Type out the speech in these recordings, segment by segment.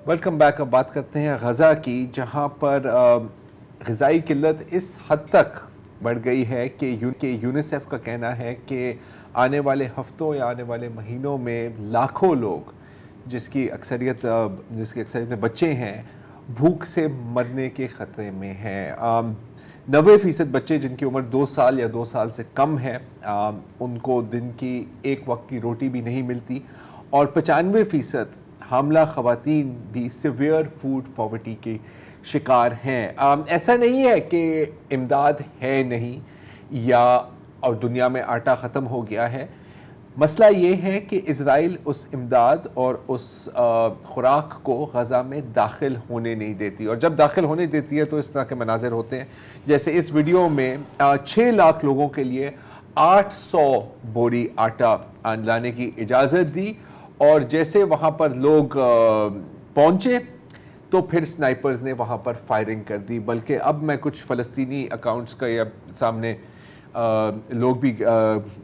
Welcome back. اب بات کرتے ہیں غزہ کی، جہاں پر غذائی قلت اس حد تک بڑھ گئی ہے کہ یونیسیف کا کہنا ہے کہ آنے والے ہفتوں یا آنے والے مہینوں میں لاکھوں لوگ جس کی اکثریت میں بچے ہیں، بھوک سے مرنے کے خطرے میں ہیں. 90% بچے جن کی عمر 2 سال یا 2 سال سے کم ہے، ان کو دن کی ایک وقت کی روٹی بھی نہیں ملتی، اور 95% حاملہ خواتین بھی سیویئر فوڈ پاورٹی کے شکار ہیں. ایسا نہیں ہے کہ امداد ہے نہیں یا اور دنیا میں آٹا ختم ہو گیا ہے. مسئلہ یہ ہے کہ اسرائیل اس امداد اور اس خوراک کو غزہ میں داخل ہونے نہیں دیتی، اور جب داخل ہونے دیتی ہے تو اس طرح کے مناظر ہوتے ہیں جیسے اس ویڈیو میں 6 لاکھ لوگوں کے لیے 800 بوری آٹا لانے کی اجازت دی، اور جیسے وہاں پر لوگ پہنچے تو پھر سنائپرز نے وہاں پر فائرنگ کر دی. بلکہ اب میں کچھ فلسطینی اکاؤنٹس کا یہ سامنے لوگ بھی،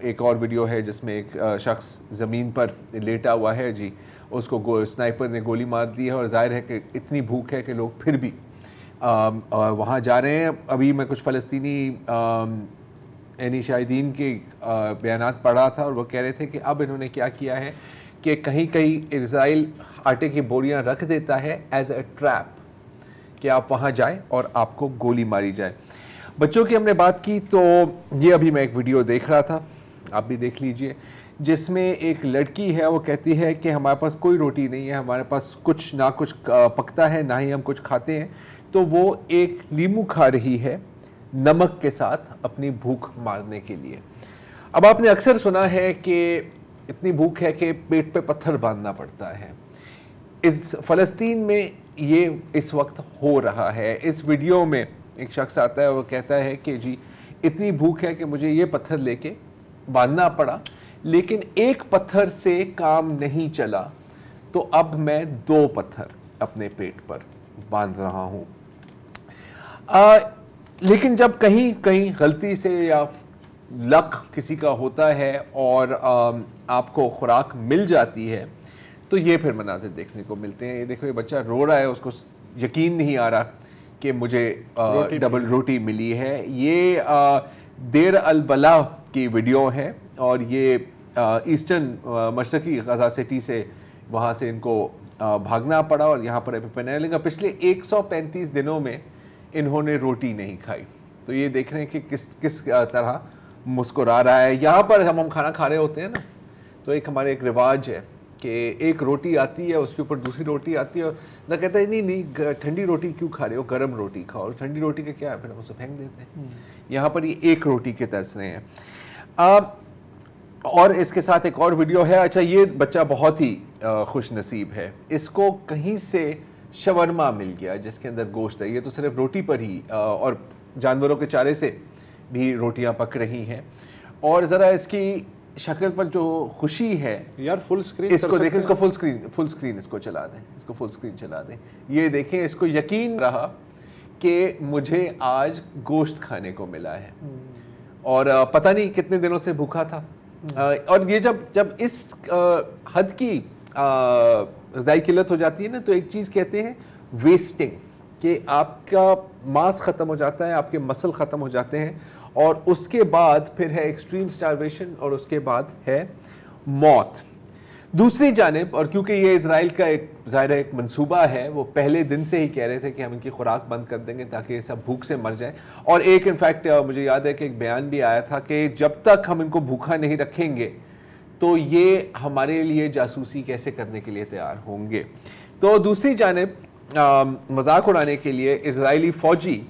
ایک اور ویڈیو ہے جس میں ایک شخص زمین پر لیٹا ہوا ہے، جی اس کو سنائپر نے گولی مار دی ہے، اور ظاہر ہے کہ اتنی بھوک ہے کہ لوگ پھر بھی وہاں جا رہے ہیں. ابھی میں کچھ فلسطینی شاہدین کے بیانات پڑھ رہا تھا، اور وہ کہہ رہے تھے کہ اب انہوں نے کیا کیا ہے کہ کہیں کہیں اسرائیل آٹے کی بوریاں رکھ دیتا ہے ایز اے ٹریپ کہ آپ وہاں جائیں اور آپ کو گولی ماری جائے. بچوں کی ہم نے بات کی تو یہ ابھی میں ایک ویڈیو دیکھ رہا تھا، آپ بھی دیکھ لیجئے، جس میں ایک لڑکی ہے، وہ کہتی ہے کہ ہمارے پاس کوئی روٹی نہیں ہے، ہمارے پاس کچھ نہ کچھ پکتا ہے، نہ ہی ہم کچھ کھاتے ہیں. تو وہ ایک لیمو کھا رہی ہے نمک کے ساتھ اپنی بھوک مارنے کے لیے. اب آپ نے اکثر سنا ہے کہ اتنی بھوک ہے کہ پیٹ پہ پتھر باندھنا پڑتا ہے. اس فلسطین میں یہ اس وقت ہو رہا ہے. اس ویڈیو میں ایک شخص آتا ہے، وہ کہتا ہے کہ جی اتنی بھوک ہے کہ مجھے یہ پتھر لے کے باندھنا پڑا، لیکن ایک پتھر سے کام نہیں چلا، تو اب میں 2 پتھر اپنے پیٹ پر باندھ رہا ہوں. لیکن جب کہیں غلطی سے یا لک کسی کا ہوتا ہے اور آپ کو خوراک مل جاتی ہے تو یہ پھر مناظر دیکھنے کو ملتے ہیں. یہ دیکھو، یہ بچہ رو رہا ہے، اس کو یقین نہیں آ رہا کہ مجھے ڈبل روٹی ملی ہے. یہ دیر البلح کی ویڈیو ہے، اور یہ ایسٹرن مشرقی غزہ سٹی سے وہاں سے ان کو بھاگنا پڑا، اور یہاں پر پینیلنگ کا پچھلے 135 دنوں میں انہوں نے روٹی نہیں کھائی. تو یہ دیکھ رہے ہیں کہ کس طرح مسکرا رہا ہے. یہاں پر ہم کھانا کھا رہے ہوتے ہیں نا، تو ہمارے ایک رواج ہے کہ ایک روٹی آتی ہے، اس کے اوپر دوسری روٹی آتی ہے، اور نہ کہتا ہے نہیں ٹھنڈی روٹی کیوں کھا رہے ہو، گرم روٹی کھاؤ. اور ٹھنڈی روٹی کا کیا ہے، پھر ہم اسے پھینک دیتے ہیں. یہاں پر یہ ایک روٹی کے ترس رہے ہیں. اور اس کے ساتھ ایک اور ویڈیو ہے. اچھا، یہ بچہ بہت ہی خوش نصیب ہے، اس کو کہیں سے شورما مل گیا جس کے اندر گوشت ہے. یہ تو صرف روٹی پر ہی، اور جانوروں کے چارے سے بھی روٹیاں پک رہی ہیں. اور ذرا اس کی شکل پر جو خوشی ہے یار، فل سکرین اس کو دیکھیں، اس کو فل سکرین اس کو چلا دیں، اس کو فل سکرین چلا دیں. یہ دیکھیں، اس کو یقین رہا کہ مجھے آج گوشت کھانے کو ملا ہے، اور پتہ نہیں کتنے دنوں سے بھوکا تھا. اور یہ جب اس حد کی غذائی قلت ہو جاتی ہے نا، تو ایک چیز کہتے ہیں ویسٹنگ، کہ آپ کا ماس ختم ہو جاتا ہے، آپ کے مسل ختم ہو جاتے ہیں، اور اس کے بعد پھر ہے ایکسٹریم سٹارویشن، اور اس کے بعد ہے موت. دوسری جانب، اور کیونکہ یہ اسرائیل کا ایک ظاہر ایک منصوبہ ہے، وہ پہلے دن سے ہی کہہ رہے تھے کہ ہم ان کی خوراک بند کر دیں گے تاکہ یہ سب بھوک سے مر جائیں. اور ایک انفیکٹ مجھے یاد ہے کہ ایک بیان بھی آیا تھا کہ جب تک ہم ان کو بھوکا نہیں رکھیں گے تو یہ ہمارے لیے جاسوسی کیسے کرنے کے لیے تیار ہوں گے. تو دوسری جانب مذاق اڑانے کے لیے اسرائیلی فوجی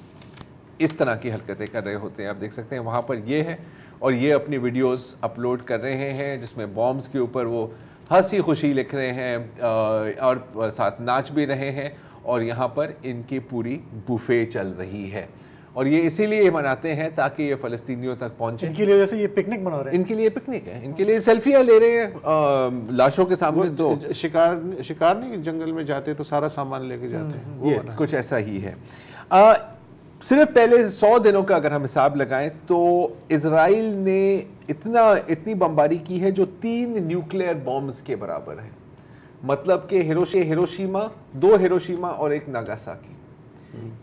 اس طرح کی حرکتیں کر رہے ہوتے ہیں. آپ دیکھ سکتے ہیں وہاں پر یہ ہے، اور یہ اپنی ویڈیوز اپلوڈ کر رہے ہیں جس میں بامز کے اوپر وہ ہنسی خوشی لکھ رہے ہیں، اور ساتھ ناچ بھی رہے ہیں، اور یہاں پر ان کی پوری بوفے چل رہی ہے. اور یہ اسی لیے مناتے ہیں تاکہ یہ فلسطینیوں تک پہنچے. ان کے لیے جیسے یہ پکنک منا رہے ہیں، ان کے لیے پکنک ہے، ان کے لیے سیلفیاں لے رہے ہیں لاشوں کے سامنے. دو شکار نہیں، جنگل میں جاتے تو سارا سامان لے کے جاتے ہیں، یہ کچھ ایسا ہی ہے. صرف پہلے 100 دنوں کا اگر ہم حساب لگائیں تو اسرائیل نے اتنی بمباری کی ہے جو 3 نیوکلیئر بامز کے برابر ہیں. مطلب کہ ہیروشیما، 2 ہیروشیما اور 1 ناگاساکی،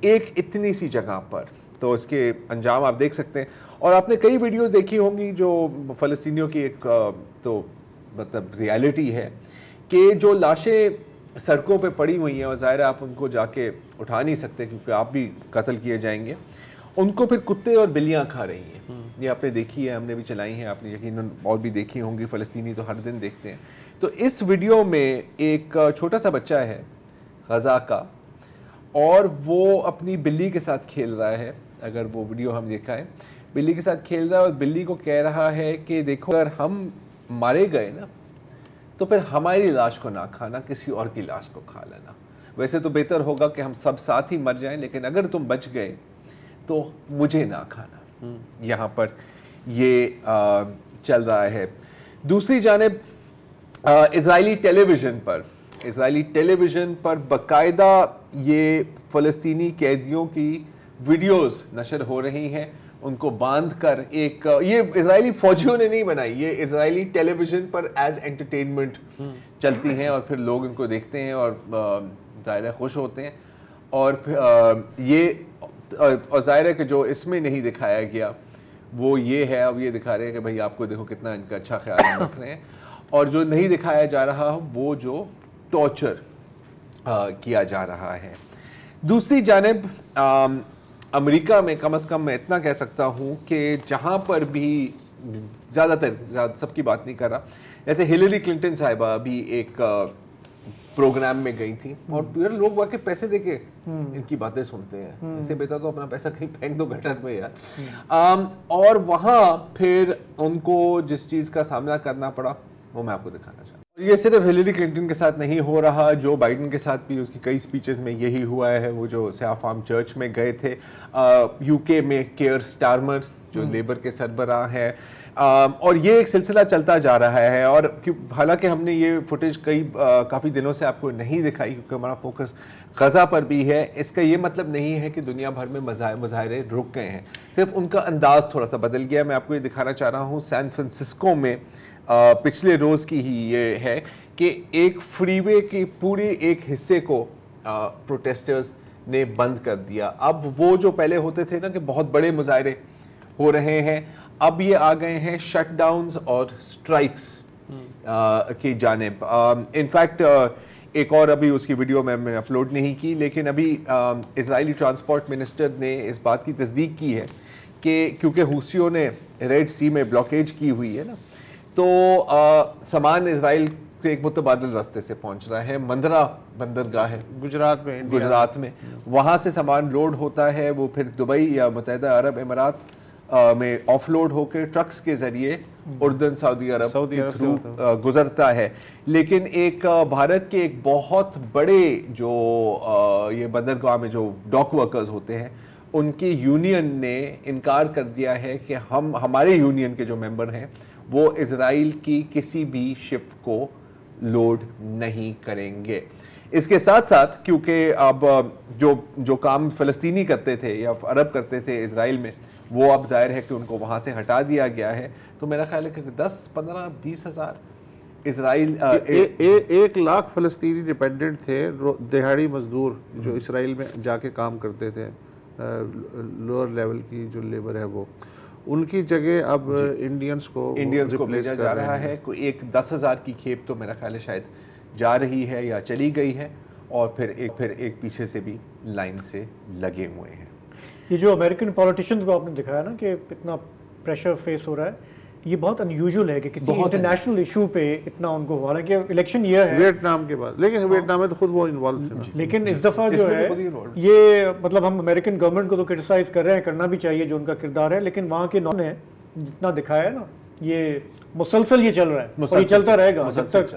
ایک اتنی سی جگہ پر. تو اس کے انجام آپ دیکھ سکتے ہیں. اور آپ نے کئی ویڈیوز دیکھی ہوں گی جو فلسطینیوں کی ایک تو مطلب ریالٹی ہے کہ جو لاشیں سڑکوں پہ پڑی ہوئی ہیں اور ظاہر ہے آپ ان کو جا کے اٹھا نہیں سکتے کیونکہ آپ بھی قتل کیے جائیں گے، ان کو پھر کتے اور بلیاں کھا رہی ہیں. یہ آپ نے دیکھی ہے، ہم نے بھی چلائی ہیں، آپ نے یقیناً اور بھی دیکھی ہوں گی. فلسطینی تو ہر دن دیکھتے ہیں. تو اس ویڈیو میں ایک چھوٹا سا بچہ ہے غزہ کا، اور وہ اپنی بلی کے ساتھ کھیل رہا ہے. اگر وہ ویڈیو ہم دیکھا ہے، بلی کے ساتھ کھیل رہا ہے اور بلی کو کہہ رہا ہے کہ دیکھو اگر ہم مارے گئے نا تو پھر ہماری لاش کو نہ کھانا، کسی اور کی لاش کو کھا لینا. ویسے تو بہتر ہوگا کہ ہم سب ساتھ ہی مر جائیں، لیکن اگر تم بچ گئے تو مجھے نہ کھانا. یہاں پر یہ چل رہا ہے. دوسری جانب اسرائیلی ٹیلی ویژن پر باقاعدہ یہ فلسطینی قیدیوں کی ویڈیوز نشر ہو رہی ہیں، ان کو باندھ کر. ایک یہ اسرائیلی فوجیوں نے نہیں بنائی، یہ اسرائیلی ٹیلی ویژن پر ایز انٹرٹینمنٹ چلتی ہیں اور پھر لوگ ان کو دیکھتے ہیں اور ظاہر ہے خوش ہوتے ہیں. اور یہ اور ظاہر ہے کہ جو اس میں نہیں دکھایا گیا وہ یہ ہے، اب یہ دکھا رہے ہیں کہ بھائی آپ کو دیکھو کتنا ان کا اچھا خیال رکھ رہے ہیں. اور جو نہیں دکھایا جا رہا وہ جو ٹارچر کیا جا رہا ہے. دوسری جانب امریکہ میں کم از کم میں اتنا کہہ سکتا ہوں کہ جہاں پر بھی زیادہ سب کی بات نہیں کر رہا، جیسے ہلیری کلنٹن صاحبہ ابھی ایک پروگرام میں گئی تھی اور لوگ واقعی پیسے دے کے ان کی باتیں سنتے ہیں. اس سے بہتر تو اپنا پیسہ کہیں پھینک دو گٹر میں یار. اور وہاں پھر ان کو جس چیز کا سامنا کرنا پڑا وہ میں آپ کو دکھانا چاہتا ہوں. یہ صرف ہلیری کلنٹن کے ساتھ نہیں ہو رہا، جو بائیڈن کے ساتھ بھی اس کی کئی سپیچز میں یہی ہوا ہے. وہ جو سیاہ فام چرچ میں گئے تھے، یو کے میں کیئر سٹارمر جو لیبر کے سربراہ ہیں، اور یہ ایک سلسلہ چلتا جا رہا ہے. اور حالانکہ ہم نے یہ فوٹیج کافی دنوں سے آپ کو نہیں دکھائی کیونکہ ہمارا فوکس غزہ پر بھی ہے. اس کا یہ مطلب نہیں ہے کہ دنیا بھر میں مظاہرے رک گئے ہیں، صرف ان کا انداز تھوڑا سا بدل گیا. میں آپ کو یہ دکھانا چاہ رہا ہوں سین فرانسسکو میں پچھلے روز کی ہی یہ ہے کہ ایک فری وے کے پورے ایک حصے کو پروٹیسٹرز نے بند کر دیا. اب وہ جو پہلے ہوتے تھے نا کہ بہت بڑے مظاہرے ہو رہے ہیں، اب یہ آ گئے ہیں شٹ ڈاؤنز اور سٹرائکس کی جانب. انفیکٹ ایک اور ابھی اس کی ویڈیو میں اپلوڈ نہیں کی، لیکن ابھی اسرائیلی ٹرانسپورٹ منسٹر نے اس بات کی تصدیق کی ہے کہ کیونکہ حوثیوں نے ریڈ سی میں بلاکیج کی ہوئی ہے نا، تو سامان اسرائیل سے ایک متبادل راستے سے پہنچ رہا ہے. مندرا بندرگاہ ہے گجرات میں، وہاں سے سامان لوڈ ہوتا ہے، وہ پھر دبئی یا متحدہ عرب امارات میں آف لوڈ ہو کے ٹرکس کے ذریعے اردن سعودی عرب کے تھرو گزرتا ہے. لیکن ایک بھارت کے ایک بہت بڑے جو یہ بندرگاہ میں جو ڈاک ورکرز ہوتے ہیں ان کی یونین نے انکار کر دیا ہے کہ ہمارے یونین کے جو ممبر ہیں وہ اسرائیل کی کسی بھی شپ کو لوڈ نہیں کریں گے. اس کے ساتھ ساتھ کیونکہ اب جو کام فلسطینی کرتے تھے یا عرب کرتے تھے اسرائیل میں، وہ اب ظاہر ہے کہ ان کو وہاں سے ہٹا دیا گیا ہے. تو میرا خیال ہے کہ 10 15 20 ہزار اسرائیل 1 لاکھ فلسطینی ڈیپینڈنٹ تھے، دہاڑی مزدور جو اسرائیل میں جا کے کام کرتے تھے، لوور لیول کی جو لیبر ہے وہ، ان کی جگہ اب انڈینز کو بھیجا جا رہا ہے. کوئی ایک 10,000 کی کھیپ تو میرا خیال ہے شاید جا رہی ہے یا چلی گئی ہے، اور پھر ایک پیچھے سے بھی لائن سے لگے ہوئے ہیں. یہ جو امریکن پولیٹیشینز کو آپ نے دکھایا نا کہ اتنا پریشر فیس ہو رہا ہے، یہ بہت انیوژل ہے کہ کسی انٹرنیشنل ایشو پہ اتنا ان کو، حالانکہ الیکشن یہ ہے ویتنام کے بعد، لیکن ویتنام میں تو خود وہ انوالو تھے. لیکن اس دفعہ جو ہے یہ مطلب ہم امریکن گورنمنٹ کو تو کرٹیسائز کر رہے ہیں، کرنا بھی چاہیے جو ان کا کردار ہے، لیکن وہاں کے نے جتنا دکھایا ہے نا، یہ مسلسل یہ چل رہا ہے اور یہ چلتا رہے گا جب تک.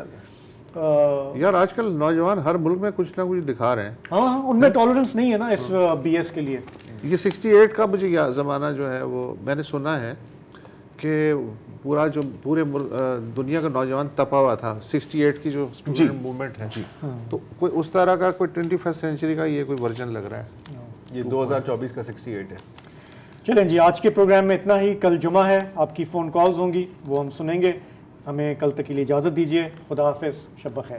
یار آج کل نوجوان ہر ملک میں کچھ نہ کچھ دکھا رہے ہیں. ہاں ان میں ٹالرنس نہیں ہے نا اس بی ایس کے لیے. یہ 68 کا مجھے زمانہ جو ہے وہ میں نے سنا ہے کہ پورے دنیا کا نوجوان تپا ہوا تھا. 68 کی جو اسٹوڈنٹ موومنٹ ہے، تو کوئی اس طرح کا کوئی 21 سینچری کا یہ کوئی ورژن لگ رہا ہے. یہ 2024 کا 68 ہے. چلیں جی، آج کے پروگرام میں اتنا ہی. کل جمعہ ہے، آپ کی فون کالز ہوں گی، وہ ہم سنیں گے. ہمیں کل تک کے لیے اجازت دیجیے. خدا حافظ، شب بخیر.